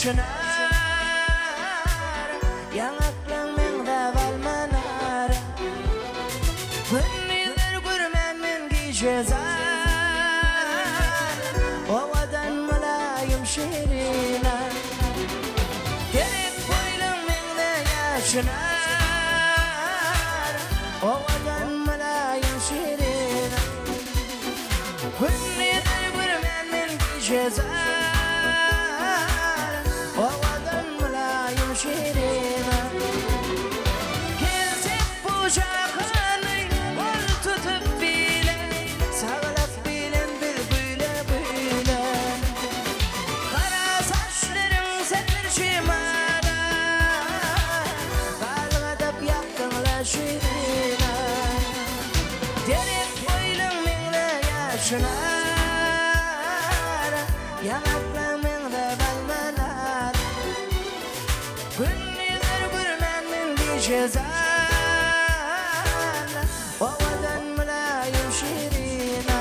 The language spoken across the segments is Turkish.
yaşınar yanaklan mende balmanar günniler görmen men gijezar ovadan mulayim şirina gerek boylum mende yaşınar ovadan mulayim şirina günniler görmen men gijezar ovadan mulayim şirina gezip bucağını ol tutup bile sağlap bilen bir böyle böyle kara saçların sefer şimala kalgadap yaktınla şirina derek boylum menle yaşınar yanaklan mende balmanar günniler görmen men gijezar ovadan mulayim şirina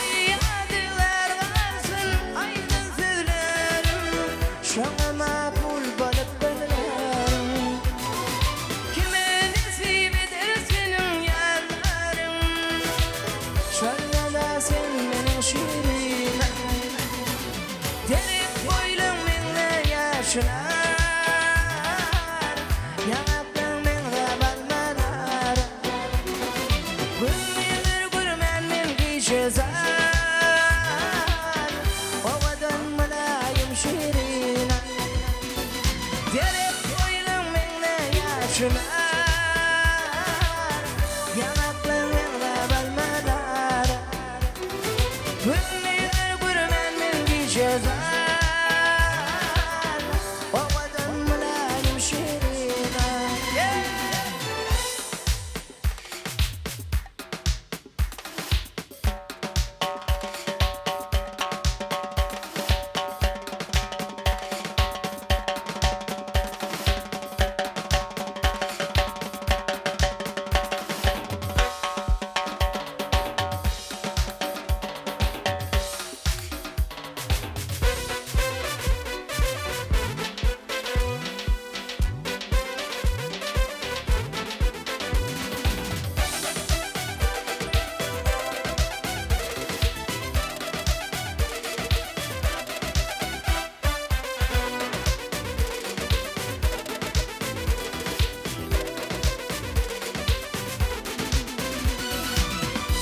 Koyadılar kalsın aydın sözlerim şana makul balıp bölerim kime nasip eder senin yarlarım şöyle da sen benim şirine derek boylum menle yaşınar yanaklan mende balmanar günniler görmen men gijezar ovadan mulayim şirina derek boylum menle yaşınar yanaklan mende balmanar günniler görmen men gijezar ovadan mulayim şirina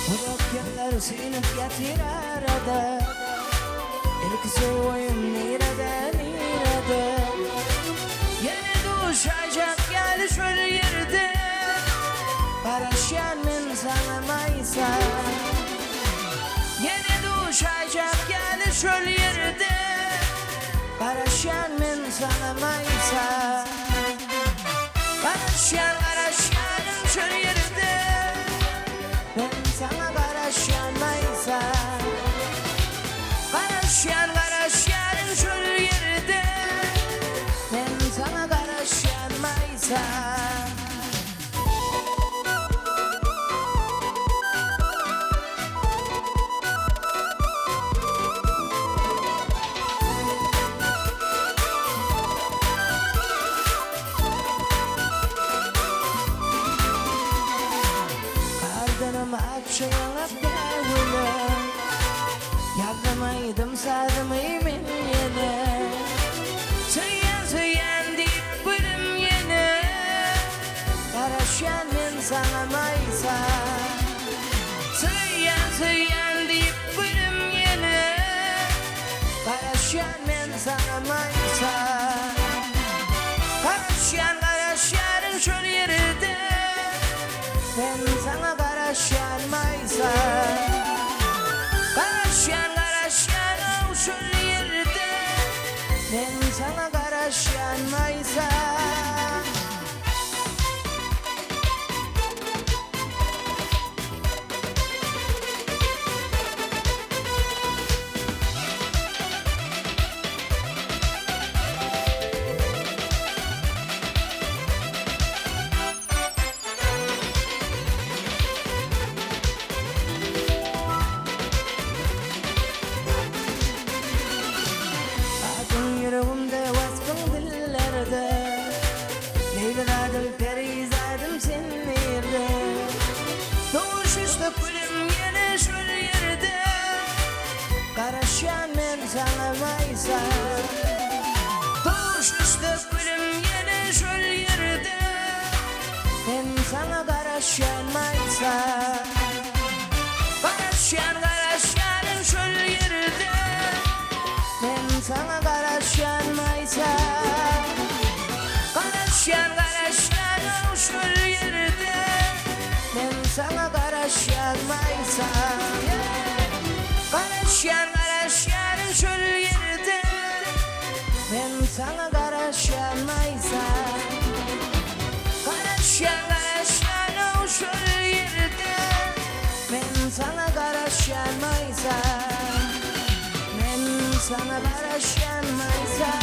Bırakyanlar sinip getir arada İlk soyun nerede nerede Yeni düşecek gel şöyle yerde Paraşan men sana maysa Yeni düşecek gel şöyle yerde Paraşan men sana maysa Paraşan şöyle yerde ben sana karışan maysa Karışan şöyle yerde ben sana karışan maysa Kardanım akşayalap dağıla Yakamaydım sarmayı beni yine Söyleyen deyip bölüm yine Karışan men sana maysa Söyleyen deyip bölüm yine Karışan men sana maysa Karışan şöyle yerde ben sana karışan maysa Karışan şöyle yerde ben sana karışan maysa Tuş üstü gülüm yine şöyle yerde, ben sana karaş yanmaysa. Karaşyan şöyle yerde, ben sana karaş yanmaysa. Karaşyan şöyle yerde, ben sana karaş yanmaysa. Karaşyan şöyle yerde, ben sana karaş yanmaysa. Karaşyan şöyle yerde, ben sana karaş yanmaysa. Ben sana karaş yanmaysa.